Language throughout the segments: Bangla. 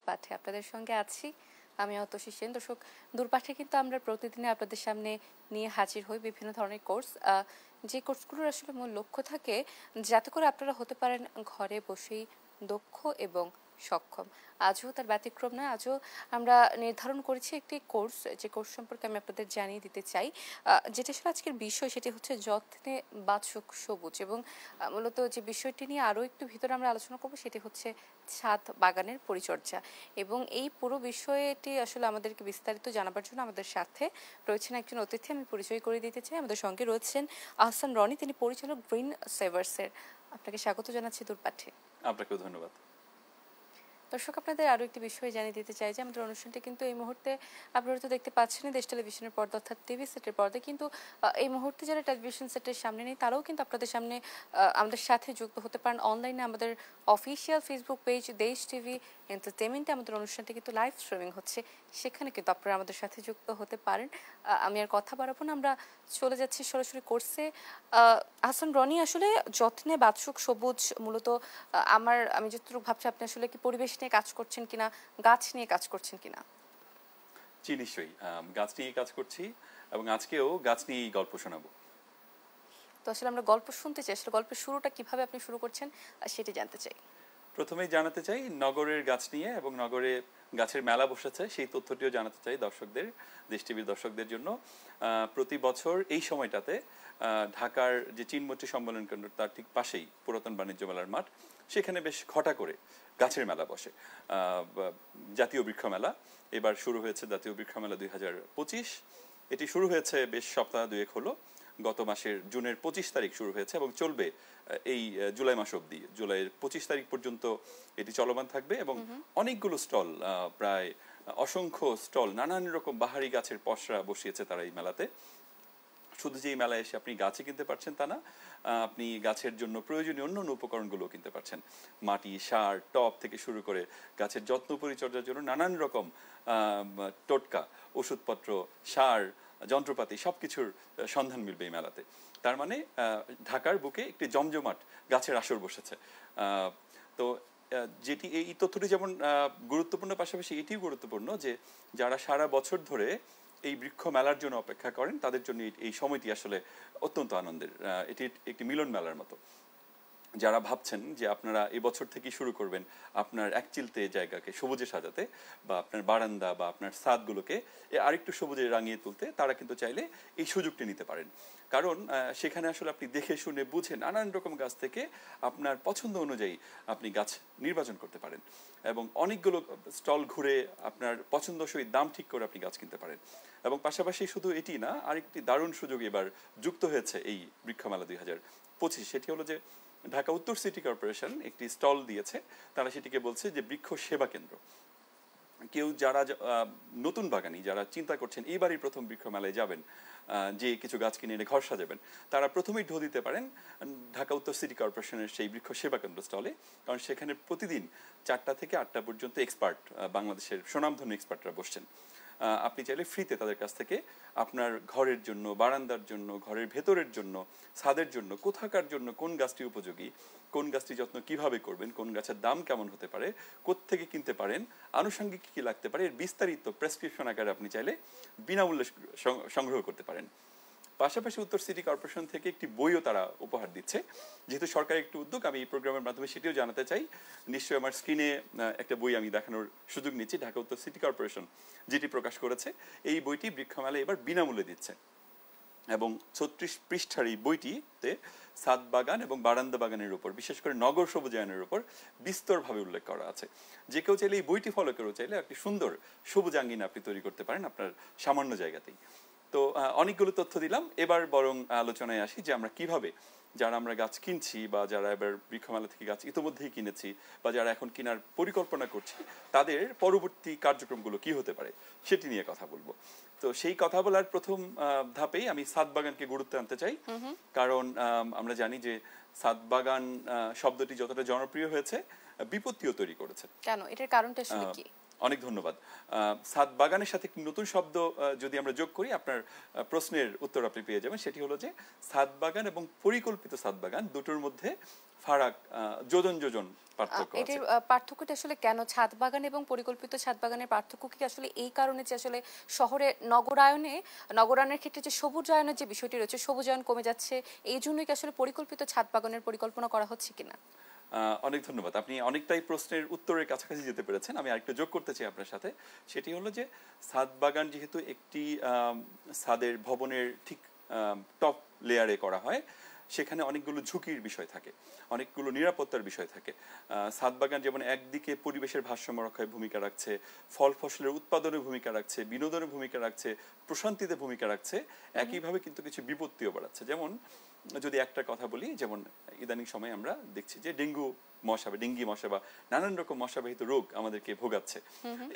দূরপাঠে আপনাদের সঙ্গে আছি আমি অতসী সেন। দর্শক, দূরপাঠে কিন্তু আমরা প্রতিদিনে আপনাদের সামনে নিয়ে হাজির হই বিভিন্ন ধরনের কোর্স, যে কোর্সগুলোর আসলে মূল লক্ষ্য থাকে যাতে করে আপনারা হতে পারেন ঘরে বসেই দক্ষ এবং সক্ষম। আজও তার ব্যতিক্রম নয়। আজও আমরা নির্ধারণ করেছি একটি কোর্স, যে কোর্স সম্পর্কে আমি আপনাদের জানিয়ে দিতে চাই। যেটা আসলে আজকের বিষয় সেটি হচ্ছে যত্নে বাচক সবুজ, এবং মূলত যে বিষয়টি নিয়ে আরও একটু ভিতরে আমরা আলোচনা করব সেটি হচ্ছে ছাদ বাগানের পরিচর্যা। এবং এই পুরো বিষয়টি আসলে আমাদেরকে বিস্তারিত জানাবার জন্য আমাদের সাথে রয়েছেন একজন অতিথি। আমি পরিচয় করে দিতে চাই। আমাদের সঙ্গে রয়েছেন আহসান রনি, তিনি পরিচালক গ্রিন সেভার্সের। আপনাকে স্বাগত জানাচ্ছি দূরপাঠে। আপনাকেও ধন্যবাদ। দর্শক, আপনাদের আরও একটি বিষয় জানিয়ে দিতে চাই যে আমাদের অনুষ্ঠানটি কিন্তু এই মুহূর্তে আপনারা তো দেখতে পাচ্ছেন দেশ টেলিভিশনের পর্দা অর্থাৎ টিভি সেটের পর্দায়, কিন্তু এই মুহূর্তে যারা টেলিভিশন সেটের সামনে নেই তারাও কিন্তু আপনাদের সামনে আমাদের সাথে যুক্ত হতে পারেন অনলাইনে। আমাদের অফিসিয়াল ফেসবুক পেজ দেশ টিভি এন্টারটেনমেন্টে আমাদের অনুষ্ঠানটি কিন্তু লাইভ স্ট্রিমিং হচ্ছে, সেখানে কিন্তু আপনারা আমাদের সাথে যুক্ত হতে পারেন। আমি আর কথা বাড়াবো না, আমরা চলে যাচ্ছি সরাসরি কোর্সে। আহসান রনি, আসলে যত্নে বাচক সবুজ মূলত আমি যতটুকু ভাবছি আপনি আসলে কি পরিবেশ নিয়ে কাজ করছেন কিনা, গাছ নিয়ে কাজ করছেন কিনা? জি নিশ্চয়ই, গাছ নিয়ে কাজ করছি এবং আজকেও গাছ নিয়েই গল্প শোনাবো। তো আসলে আমরা গল্প শুনতে চাই, আসলে গল্পের শুরুটা কিভাবে আপনি শুরু করছেন সেটি জানতে চাই। প্রথমেই জানাতে চাই নগরের গাছ নিয়ে, এবং নগরে গাছের মেলা বসেছে সেই তথ্যটিও জানাতে চাই দর্শকদের, দেশ টিভির দর্শকদের জন্য। প্রতি বছর এই সময়টাতে ঢাকার যে চিনমৈত্রী সম্মেলন কেন্দ্র তার ঠিক পাশেই পুরাতন বাণিজ্য মেলার মাঠ, সেখানে বেশ ঘটা করে গাছের মেলা বসে। জাতীয় বৃক্ষ মেলা এবার শুরু হয়েছে, জাতীয় বৃক্ষ মেলা 2025। এটি শুরু হয়েছে বেশ সপ্তাহ দুয়েক হলো, গত মাসের জুনের 25 তারিখ শুরু হয়েছে এবং চলবে এই জুলাই মাস অবধি। জুলাইয়ের 25 তারিখ পর্যন্ত এটি চলমান থাকবে এবং অনেকগুলো স্টল, প্রায় অসংখ্য স্টল, নানান রকম বাহারি গাছের পসরা বসিয়েছে তারা এই মেলাতে। শুধু যে এই মেলায় এসে আপনি গাছে কিনতে পারছেন তা না, আপনি গাছের জন্য প্রয়োজনীয় অন্য অন্য উপকরণগুলো কিনতে পারছেন। মাটি, সার, টব থেকে শুরু করে গাছের যত্ন পরিচর্যার জন্য নানান রকম টোটকা, ওষুধপত্র, সার, যন্ত্রপাতি সবকিছুর সন্ধান মিলবে এই মেলাতে। তার মানে ঢাকার বুকে একটি জমজমাট গাছের আসর বসেছে। তো যেটি এই তথ্যটি যেমন গুরুত্বপূর্ণ, পাশাপাশি এটিও গুরুত্বপূর্ণ যে যারা সারা বছর ধরে এই বৃক্ষ মেলার জন্য অপেক্ষা করেন তাদের জন্য এই সময়টি আসলে অত্যন্ত আনন্দের। এটি একটি মিলন মেলার মতো। যারা ভাবছেন যে আপনারা এবছর থেকেই শুরু করবেন আপনার একচিলতে জায়গাকে সবুজে সাজাতে, বা আপনার বারান্দা বা আপনার ছাদগুলোকে আরেকটু সবুজে রাঙিয়ে তুলতে, তারা কিন্তু চাইলে এই সুযোগটি নিতে পারেন। কারণ সেখানে আসলে আপনি দেখে শুনে বুঝে নানান রকম গাছ থেকে আপনার পছন্দ অনুযায়ী আপনি গাছ নির্বাচন করতে পারেন এবং অনেকগুলো স্টল ঘুরে আপনার পছন্দসই দাম ঠিক করে আপনি গাছ কিনতে পারেন। এবং পাশাপাশি শুধু এটি না, আরেকটি দারুণ সুযোগ এবার যুক্ত হয়েছে এই বৃক্ষমেলা 2025। সেটি হলো যে ঢাকা উত্তর সিটি কর্পোরেশন একটি স্টল দিয়েছে, তারা সেটিকে বলছে যে বৃক্ষ সেবা কেন্দ্র। কেউ যারা নতুন বাগানি, যারা চিন্তা করছেন এইবারই প্রথম বৃক্ষ মেলায় যাবেন, যে কিছু গাছ কিনে এনে ঘর সাজাবেন, তারা প্রথমেই ঢো দিতে পারেন ঢাকা উত্তর সিটি কর্পোরেশনের সেই বৃক্ষ সেবা কেন্দ্র স্টলে। কারণ সেখানে প্রতিদিন 4টা থেকে 8টা পর্যন্ত এক্সপার্ট, বাংলাদেশের স্বনামধন্য এক্সপার্টরা বসছেন। আপনি চাইলে ফ্রিতে তাদের কাছ থেকে আপনার ঘরের জন্য, বারান্দার জন্য, ঘরের ভেতরের জন্য, ছাদের জন্য, কোথাকার জন্য কোন গাছটি উপযোগী, কোন গাছটি যত্ন কিভাবে করবেন, কোন গাছের দাম কেমন হতে পারে, কোত্থেকে কিনতে পারেন, আনুষঙ্গিক কী লাগতে পারে, এর বিস্তারিত প্রেসক্রিপশন আকারে আপনি চাইলে বিনামূল্যে সংগ্রহ করতে পারেন। পাশাপাশি উত্তর সিটি কর্পোরেশন থেকে একটি বইও তারা উপহার দিচ্ছে। যেহেতু সরকারের একটি উদ্যোগ, আমি এই প্রোগ্রামের মাধ্যমে সেটিও জানাতে চাই। নিশ্চয়ই আমার স্ক্রিনে একটা বই আমি দেখানোর সুযোগ নিচ্ছি। ঢাকা উত্তর সিটি কর্পোরেশন যেটি প্রকাশ করেছে, এই বইটি বৃক্ষমেলায় এবার বিনামূল্যে দিচ্ছে এবং 36 পৃষ্ঠার এই বইটিতে ছাদ বাগান এবং বারান্দা বাগানের উপর, বিশেষ করে নগর সবুজায়নের উপর বিস্তরভাবে উল্লেখ করা আছে। যে কেউ চাইলে এই বইটি ফলো করে চাইলে একটি সুন্দর সবুজ আঙ্গিনা আপনি তৈরি করতে পারেন আপনার সামান্য জায়গাতেই। তো অনেকগুলো তথ্য দিলাম, এবার বরং আলোচনায় আসি যে আমরা কিভাবে, যারা আমরা গাছ কিনছি বা যারা এবার বৃক্ষমেলা থেকে গাছ ইতিমধ্যেই কিনেছি বা যারা এখন কেনার পরিকল্পনা করছি, তাদের পরবর্তী কার্যক্রমগুলো কি হতে পারে সেটি নিয়ে কথা বলবো। তো সেই কথা বলার প্রথম ধাপেই আমি ছাদ বাগানকে গুরুত্ব আনতে চাই। কারণ আমরা জানি যে ছাদ বাগান শব্দটি যতটা জনপ্রিয় হয়েছে, বিপত্তিও তৈরি করেছে। কেন? এটার কারণটা আসলে কি? অনেক ধন্যবাদ। ছাদ বাগানের সাথে একটি নতুন শব্দ যদি আমরা যোগ করি, আপনার প্রশ্নের উত্তর আপনি পেয়ে যাবেন। সেটি হলো যে ছাদ বাগান এবং পরিকল্পিত ছাদ বাগান দুটোর মধ্যে ফারাক, যোজন যোজন পার্থক্য আছে। এটার পার্থক্যটা আসলে কেন? ছাদ বাগান এবং পরিকল্পিত ছাদ বাগানের পার্থক্য কি আসলে এই কারণে যে আসলে শহরে নগরায়নের ক্ষেত্রে যে সবুজায়নের যে বিষয়টি রয়েছে, সবুজায়ন কমে যাচ্ছে, এই জন্যই কি আসলে পরিকল্পিত ছাদ বাগানের পরিকল্পনা করা হচ্ছে কিনা? অনেক ধন্যবাদ, আপনি অনেকটাই প্রশ্নের উত্তরের কাছাকাছি যেতে পেরেছেন। আমি আরেকটু যোগ করতে চাই আপনার সাথে। সেটি হলো যে ছাদ বাগান যেহেতু একটি ছাদের ভবনের ঠিক টপ লেয়ারে করা হয়, সেখানে অনেকগুলো ঝুঁকির বিষয় থাকে, অনেকগুলো নিরাপত্তার বিষয় থাকে। ছাদ বাগান যেমন একদিকে পরিবেশের ভারসাম্য রক্ষায় ভূমিকা রাখছে, ফল ফসলের উৎপাদনে ভূমিকা রাখছে, বিনোদনে ভূমিকা রাখছে, প্রশান্তিতে ভূমিকা রাখছে, একইভাবে কিন্তু কিছু বিপত্তিও বাড়াচ্ছে। যেমন যদি একটা কথা বলি, যেমন ইদানিং সময় আমরা দেখছি যে ডেঙ্গি মশা বা নানান রকম মশাবাহিত রোগ আমাদেরকে ভোগাচ্ছে।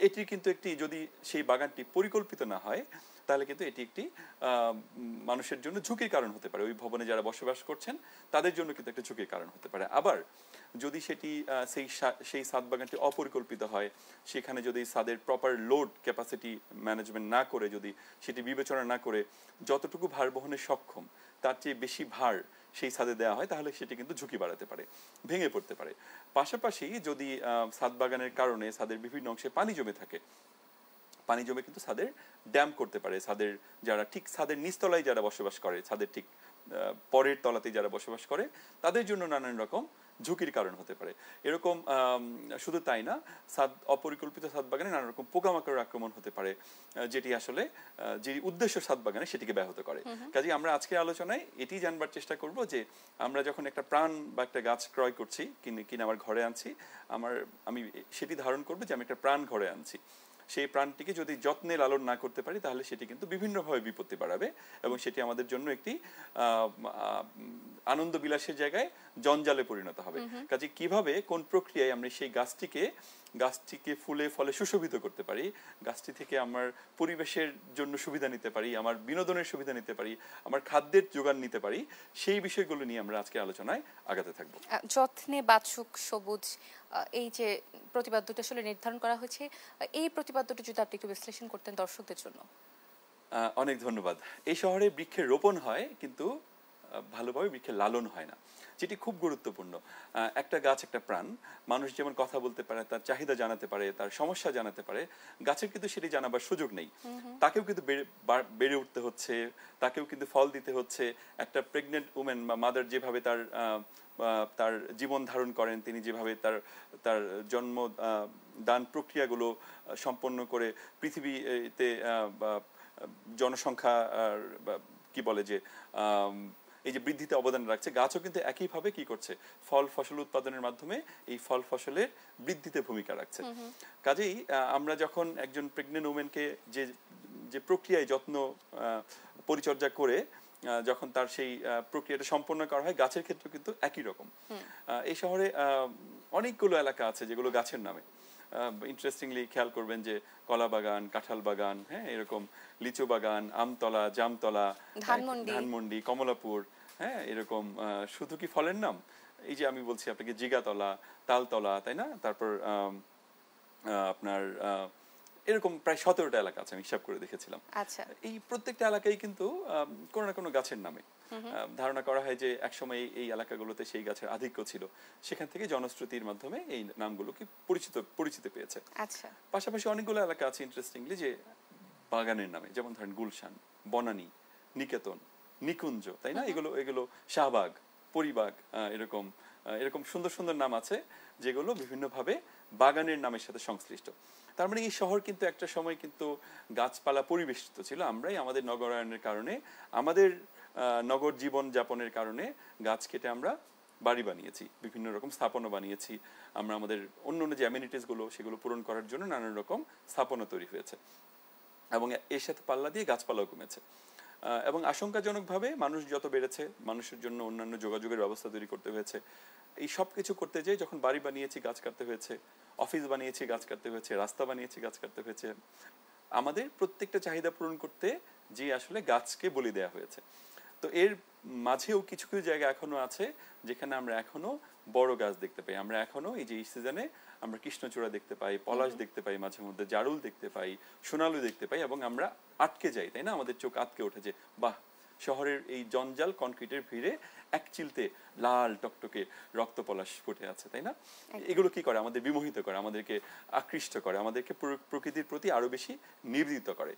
এটি কিন্তু একটি, যদি সেই বাগানটি পরিকল্পিত না হয়, তাহলে কিন্তু এটি একটি মানুষের জন্য ঝুঁকির কারণ হতে পারে। ওই ভবনে যারা বসবাস করছেন তাদের জন্য কিন্তু একটা ঝুঁকির কারণ হতে পারে। আবার যদি সেটি সেই ছাদ বাগানটি অপরিকল্পিত হয়, সেখানে যদি ছাদের প্রপার লোড ক্যাপাসিটি ম্যানেজমেন্ট না করে, যদি সেটি বিবেচনা না করে যতটুকু ভার বহনে সক্ষম তার চেয়ে বেশি ভার সেই ছাদে দেওয়া হয়, তাহলে সেটি কিন্তু ঝুঁকি বাড়াতে পারে, ভেঙে পড়তে পারে। পাশাপাশি যদি ছাদ বাগানের কারণে ছাদের বিভিন্ন অংশে পানি জমে থাকে, পানি জমে কিন্তু ছাদের ড্যাম করতে পারে। যারা ঠিক ছাদের নিচতলায় যারা বসবাস করে, ছাদের ঠিক পরের তলাতে যারা বসবাস করে, তাদের জন্য নানান রকম ঝুঁকির কারণ হতে পারে। এরকম শুধু তাই না, অপরিকল্পিত ছাদ বাগানে নানা রকম পোকামাকড়ের আক্রমণ হতে পারে, যেটি আসলে যে উদ্দেশ্য ছাদ বাগানে সেটিকে ব্যাহত করে। কাজেই আমরা আজকের আলোচনায় এটি জানবার চেষ্টা করব যে আমরা যখন একটা প্রাণ বা একটা গাছ ক্রয় করছি, কিনে আমার ঘরে আনছি, আমি সেটি ধারণ করবো যে আমি একটা প্রাণ ঘরে আনছি। সেই প্রাণটিকে যদি যত্নে লালন না করতে পারি, তাহলে সেটি কিন্তু বিভিন্নভাবে বিপত্তি বাড়াবে এবং সেটি আমাদের জন্য একটি আনন্দ বিলাসের জায়গায় জঞ্জালে পরিণত হবে। কাজে কিভাবে, কোন প্রক্রিয়ায় আমরা সেই গাছটিকে ফুলে ফলে সুশোভিত করতে পারি, গাছটি থেকে আমার পরিবেশের জন্য সুবিধা নিতে পারি, আমার বিনোদনের সুবিধা নিতে পারি, আমার খাদ্যের যোগান নিতে পারি, সেই বিষয়গুলো নিয়ে আমরা আজকে আলোচনায় আগাতে থাকবো। যত্নে বাছুক সবুজ, এই যে প্রতিপাদ্যটা আসলে নির্ধারণ করা হয়েছে, এই প্রতিপাদ্যটা যদি আপনি একটু বিশ্লেষণ করতেন দর্শকদের জন্য। অনেক ধন্যবাদ। এই শহরে বৃক্ষের রোপণ হয়, কিন্তু ভালোভাবে বৃক্ষের লালন হয় না, যেটি খুব গুরুত্বপূর্ণ। একটা গাছ একটা প্রাণ। মানুষ যেমন কথা বলতে পারে, তার চাহিদা জানাতে পারে, তার সমস্যা জানাতে পারে, গাছের কিন্তু সেটি জানাবার সুযোগ নেই। তাকেও কিন্তু বেড়ে উঠতে হচ্ছে, তাকেও কিন্তু ফল দিতে হচ্ছে। একটা প্রেগনেন্ট উমেন বা মাদার যেভাবে তার জীবন ধারণ করেন, তিনি যেভাবে তার জন্ম দান প্রক্রিয়াগুলো সম্পন্ন করে পৃথিবীতে জনসংখ্যা কি বলে যে এই যে বৃদ্ধিতে অবদান রাখছে, গাছও কিন্তু একইভাবে কি করছে, ফল ফসল উৎপাদনের মাধ্যমে এই ফল ফসলের বৃদ্ধিতে ভূমিকা রাখছে। কাজেই আমরা যখন একজন প্রেগনেন্ট উমেনকে যে প্রক্রিয়ায় যত্ন পরিচর্যা করে যখন তার সেই প্রক্রিয়াটা সম্পন্ন করা হয়, গাছের ক্ষেত্রে কিন্তু একই রকম। এই শহরে অনেকগুলো এলাকা আছে যেগুলো গাছের নামে। ইন্টারেস্টিংলি খেয়াল করবেন যে কলা বাগান, কাঁঠাল বাগান, হ্যাঁ, এরকম লিচু বাগান, আমতলা, জামতলা, ধানমন্ডি, কমলাপুর, হ্যাঁ, এরকম শুধু কি ফলের নাম, এই যে আমি বলছি আপনাকে জিগাতলা, তালতলা, তাই না, তারপর আপনার এরকম প্রায় 17টা এলাকা আছে, আমি হিসাব করে দেখেছিলাম। এই প্রত্যেকটা এলাকায় কিন্তু কোনো না কোনো গাছের নামে ধারণা করা হয় যে একসময় এই এলাকাগুলোতে সেই গাছের আধিক্য ছিল, সেখান থেকে জনশ্রুতির মাধ্যমে এই নামগুলো কি পরিচিত পেয়েছে। পাশাপাশি অনেকগুলো এলাকা আছে ইন্টারেস্টিংলি যে বাগানের নামে, যেমন ধরেন গুলশান, বনানী, নিকেতন, নিকুঞ্জ, তাই না, এগুলো শাহবাগ, পরিবাগ, এরকম সুন্দর সুন্দর নাম আছে যেগুলো বিভিন্নভাবে বাগানের নামের সাথে সংশ্লিষ্ট। তার মানে এই শহর কিন্তু একটা সময় কিন্তু গাছপালা পরিবেষ্টিত ছিল। আমরাই আমাদের নগরায়নের কারণে, আমাদের নগর জীবন যাপনের কারণে গাছ কেটে আমরা বাড়ি বানিয়েছি, বিভিন্ন রকম স্থাপনা বানিয়েছি। আমরা আমাদের অন্য যে অ্যামিনিটিস গুলো, সেগুলো পূরণ করার জন্য নানান রকম স্থাপনা তৈরি হয়েছে এবং এর সাথে পাল্লা দিয়ে গাছপালাও কমেছে। এবং আশঙ্কাজনকভাবে মানুষ যত বেড়েছে, মানুষের জন্য অন্যান্য যোগাযোগের ব্যবস্থা তৈরি করতে হয়েছে। এই সব কিছু করতে যেয়ে যখন বাড়ি বানিয়েছি, গাছ কাটতে হয়েছে, অফিস বানিয়েছি, গাছ কাটতে হয়েছে, রাস্তা বানিয়েছি, গাছ কাটতে হয়েছে। আমাদের প্রত্যেকটা চাহিদা পূরণ করতে যে আসলে গাছকে বলি দেওয়া হয়েছে। তো এর মাঝেও কিছু কিছু জায়গা এখনো আছে যেখানে আমরা এখনো বড় গাছ দেখতে পাই। আমরা এখনো এই যে এই সিজনে আমরা কৃষ্ণচূড়া দেখতে পাই, পলাশ দেখতে পাই, মাঝে মধ্যে জারুল দেখতে পাই, সোনালু দেখতে পাই, এবং আমরা আটকে যাই, তাই না? আমাদের চোখ আটকে ওঠে যে বাহ, শহরের এই জঞ্জাল কনক্রিটের ভিড়ে এক চিলতে লাল টকটকে রক্ত পলাশ ফুটে আছে, তাই না? এগুলো কি করে? আমাদের বিমোহিত করে, আমাদেরকে আকৃষ্ট করে, আমাদেরকে প্রকৃতির প্রতি আরো বেশি নিবেদিত করে।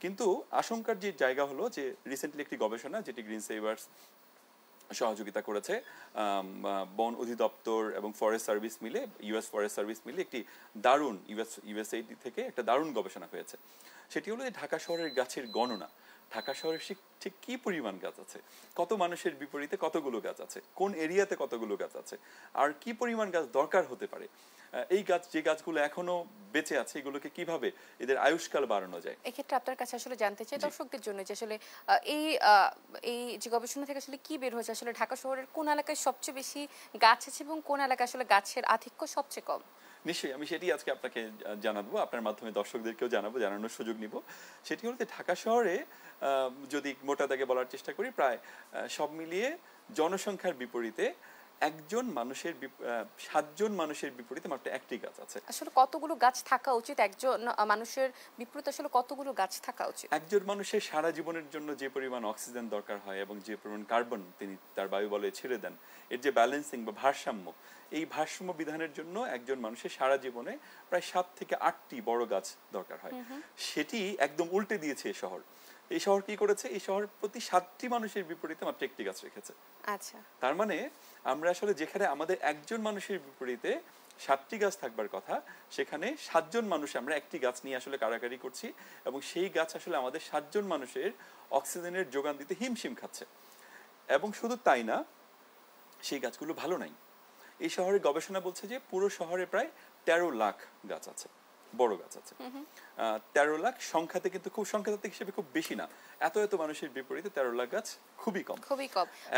কিন্তু আশঙ্কার যে জায়গা হলো যে রিসেন্টলি একটি গবেষণা, যেটি গ্রিন সেভার্স সহযোগিতা করেছে, বন অধিদপ্তর এবং ফরেস্ট সার্ভিস মিলে, ইউএস ফরেস্ট সার্ভিস মিলে একটি দারুণ ইউএসএইড থেকে একটা দারুণ গবেষণা হয়েছে। সেটি হলো যে ঢাকা শহরের গাছের গণনা, ঢাকা শহরের ঠিক কি পরিমাণ গাছ আছে, কত মানুষের বিপরীতে কতগুলো গাছ আছে, কোন এরিয়াতে কতগুলো গাছ আছে, আর কি পরিমাণ গাছ দরকার হতে পারে, এই গাছ যে গাছগুলো এখনো বেঁচে আছে এগুলোকে কিভাবে এদের আয়ুষ্কাল বাড়ানো যায়। এক্ষেত্রে আপনার কাছে আসলে জানতে চাই দর্শকদের জন্য যে আসলে এই এই যে গবেষণা থেকে আসলে কি বের হয়েছে, আসলে ঢাকা শহরের কোন এলাকায় সবচেয়ে বেশি গাছ আছে এবং কোন এলাকায় আসলে গাছের আধিক্য সবচেয়ে কম? নিশ্চয়ই, আমি সেটি আজকে আপনাকে জানাবো, আপনার মাধ্যমে দর্শকদেরকেও জানানোর সুযোগ নিব। সেটি হলো যে ঢাকা শহরে যদি মোটা দাগে বলার চেষ্টা করি, প্রায় সব মিলিয়ে জনসংখ্যার বিপরীতে 7জন মানুষের বিপরীতে মাত্র একটি গাছ আছে। আসলে কতগুলো গাছ থাকা উচিত একজন মানুষের বিপরীতে? আসলে কতগুলো গাছ থাকা উচিত? একজন মানুষের সারা জীবনের জন্য যে পরিমাণ অক্সিজেন দরকার হয় এবং যে পরিমাণ কার্বন তিনি তার বায়ুবলয়ে ছেড়ে দেন, এর যে ব্যালেন্সিং বা ভারসাম্য, এই ভারসাম্য বিধানের জন্য একজন মানুষের সারা জীবনে প্রায় 7 থেকে 8টি বড় গাছ দরকার হয়। সেটি একদম উল্টে দিয়েছে এই শহর। এই শহর কি করেছে? এই শহর প্রতি 7টি মানুষের বিপরীতে মাত্র একটি গাছ রেখেছে। আচ্ছা, তার মানে আমরা আসলে যেখানে আমাদের একজন মানুষের বিপরীতে 7টি গাছ থাকবার কথা, সেখানে 7জন মানুষ আমরা একটি গাছ নিয়ে আসলে কাড়াকাড়ি করছি, এবং সেই গাছ আসলে আমাদের 7জন মানুষের অক্সিজেনের যোগান দিতে হিমশিম খাচ্ছে। এবং শুধু তাই না, সেই গাছগুলো ভালো নাই। এই শহরের গবেষণা বলছে যে পুরো শহরে প্রায় 13 লাখ গাছ আছে, বড় গাছ আছে। 13 লাখ সংখ্যাতে কিন্তু সংখ্যাতে হিসেবে খুব বেশি না, এত মানুষের বিপরীতে 13 লাখ গাছ খুবই কম।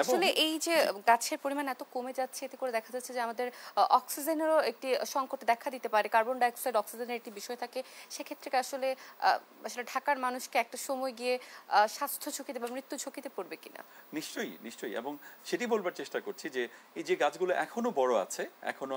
আসলে এই যে গাছের পরিমাণ এত কমে যাচ্ছে, এতে করে দেখা যাচ্ছে যে আমাদের অক্সিজেনেরও একটি সংকট দেখা দিতে পারে, কার্বন ডাই অক্সাইড অক্সিজেনের একটি বিষয় থাকে। সেক্ষেত্রে আসলে ঢাকার মানুষকে একটা সময় গিয়ে স্বাস্থ্য ঝুঁকিতে বা মৃত্যু ঝুঁকিতে পড়বে কিনা? নিশ্চয়ই, এবং সেটি বলবার চেষ্টা করছি যে এই যে গাছগুলো এখনো বড় আছে, এখনো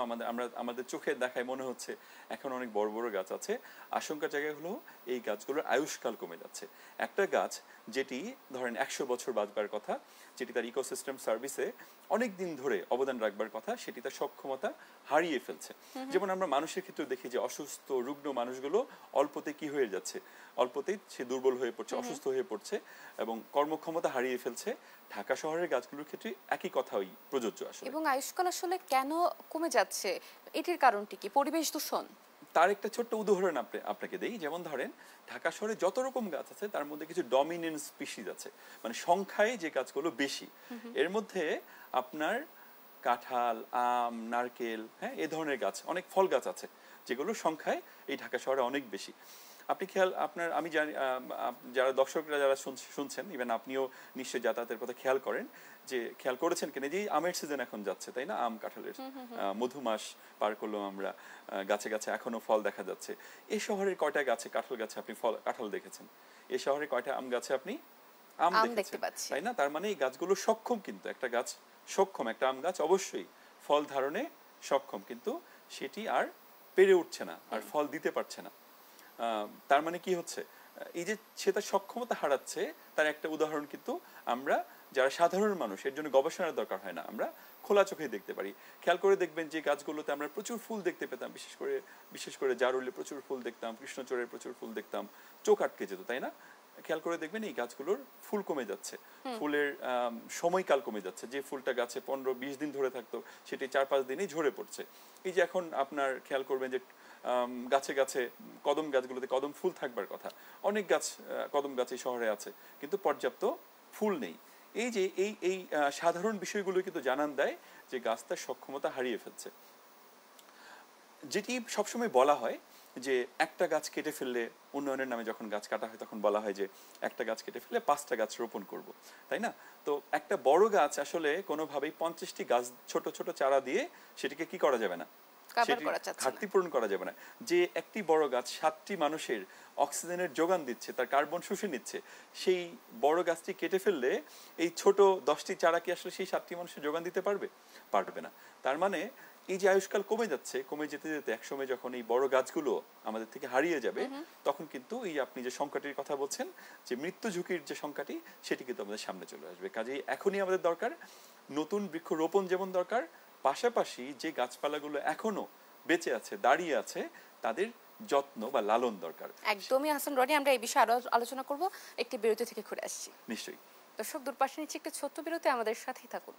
আমাদের চোখে দেখায় মনে হচ্ছে এখন অনেক বড় বড় গাছ আছে, আশঙ্কার জায়গা হলো এই গাছগুলোর আয়ুষ্কাল কমে যাচ্ছে। একটা গাছ যেটি ধরেন 100 বছর বাঁচবার কথা, যেটি তার ইকোসিস্টেম সার্ভিসে অনেক দিন ধরে অবদান রাখবার কথা, সেটি তার সক্ষমতা হারিয়ে ফেলছে। যেমন আমরা মানুষের ক্ষেত্রে দেখি যে অসুস্থ রুগ্ন মানুষগুলো অল্পতে কি হয়ে যাচ্ছে, অল্পতেই সে দুর্বল হয়ে পড়ছে, অসুস্থ হয়ে পড়ছে এবং কর্মক্ষমতা হারিয়ে ফেলছে। ঢাকা শহরের গাছগুলোর ক্ষেত্রে একই কথাই প্রযোজ্য আসলে। এবং আয়ুষ্কাল আসলে কেন কমে যাচ্ছে, এটির কারণটি কি? পরিবেশ দূষণ? তার একটা ছোট্ট উদাহরণ আপনাকে দেই। যেমন ধরেন ঢাকা শহরে যত রকম গাছ আছে তার মধ্যে কিছু ডমিনেন্ট স্পিসিস আছে, মানে সংখ্যায় যে গাছগুলো বেশি। এর মধ্যে আপনার কাঁঠাল, আম, নারকেল, হ্যাঁ, এই ধরনের গাছ, অনেক ফল গাছ আছে যেগুলো সংখ্যায় এই ঢাকা শহরে অনেক বেশি। আপনি আমি জানি যারা দর্শকরা যারা শুনছেন, ইভেন আপনিও নিশ্চয়ই যাতায়াতের কথা খেয়াল করেছেন কিনা যে আমের সিজন এখন যাচ্ছে, তাই না? আম কাঁঠালের মধুমাস পার করলাম আমরা, গাছে গাছে এখনো ফল দেখা যাচ্ছে। এই শহরের কয়টা গাছে কাঁঠাল গাছে আপনি কাঁঠাল দেখেছেন? এই শহরে কয়টা আম গাছে আপনি আম দেখতে পাচ্ছেন, তাই না? তার মানে এই গাছগুলো সক্ষম, কিন্তু একটা গাছ সক্ষম, একটা আম গাছ অবশ্যই ফল ধারণে সক্ষম, কিন্তু সেটি আর পেরে উঠছে না, আর ফল দিতে পারছে না। তার মানে কি হচ্ছে, এই যে সে তার সক্ষমতা হারাচ্ছে, তার একটা উদাহরণ কিন্তু আমরা যারা সাধারণ মানুষ, এর জন্য গবেষণার দরকার হয় না, আমরা খোলা চোখে দেখতে পারি। খেয়াল করে দেখবেন যে গাছগুলোতে আমরা প্রচুর ফুল দেখতে পেতাম, বিশেষ করে জারুলে প্রচুর ফুল দেখতাম, কৃষ্ণচূড়ের প্রচুর ফুল দেখতাম, চোখ আটকে যেত, তাই না? খেয়াল করে দেখবেন এই গাছগুলোর ফুল কমে যাচ্ছে, ফুলের সময়কাল কমে যাচ্ছে। যে ফুলটা গাছে 15-20 দিন ধরে থাকতো সেটি 4-5 দিনেই ঝরে পড়ছে। এই যে এখন আপনার খেয়াল করবেন যে গাছে গাছে কদম গাছগুলোতে কদম ফুল থাকবার কথা, অনেক গাছ কদম গাছ এই শহরে আছে, কিন্তু পর্যাপ্ত ফুল নেই। এই যে এই সাধারণ বিষয়গুলো কিন্তু জানান দেয় যে গাছ তার সক্ষমতা হারিয়ে ফেলছে। যেটি সবসময় বলা হয় যে একটা গাছ কেটে ফেললে, উন্নয়নের নামে যখন গাছ কাটা হয় তখন বলা হয় যে একটা গাছ কেটে ফেললে 5টা গাছ রোপণ করব, তাই না? তো একটা বড় গাছ আসলে কোনোভাবেই 50টি গাছ ছোট ছোট চারা দিয়ে সেটিকে কি করা যাবে না, ঘাটতি পূরণ করা যাবে না। যে একটি বড় গাছ 7টি মানুষের অক্সিজেনের যোগান দিচ্ছে, তার কার্বন শুষে নিচ্ছে, সেই বড় গাছটি কেটে ফেললে এই ছোট 10টি চারা কি আসলে সেই 7টি মানুষের যোগান দিতে পারবে না। তার মানে এই যে আয়ুষ্কাল কমে যাচ্ছে, কমে যেতে যেতে একসময় যখন এই বড় গাছগুলো আমাদের থেকে হারিয়ে যাবে, তখন কিন্তু এই আপনি যে সংখ্যাটির কথা বলছেন, যে মৃত্যু ঝুঁকির যে সংখ্যাটি, সেটি কিন্তু আমাদের সামনে চলে আসবে। কাজেই এখনই আমাদের দরকার নতুন বৃক্ষ রোপণ যেমন দরকার, পাশাপাশি যে গাছপালাগুলো এখনো বেঁচে আছে, দাঁড়িয়ে আছে, তাদের যত্ন বা লালন দরকার। একদমই হাসান রনি, আমরা এই বিষয়ে আরো আলোচনা করব, একটি বিরতি থেকে ঘুরে আসছি। নিশ্চয়ই। দর্শক, দূরপাশে নিচ্ছে একটি ছোট্ট বিরতি, আমাদের সাথেই থাকুন।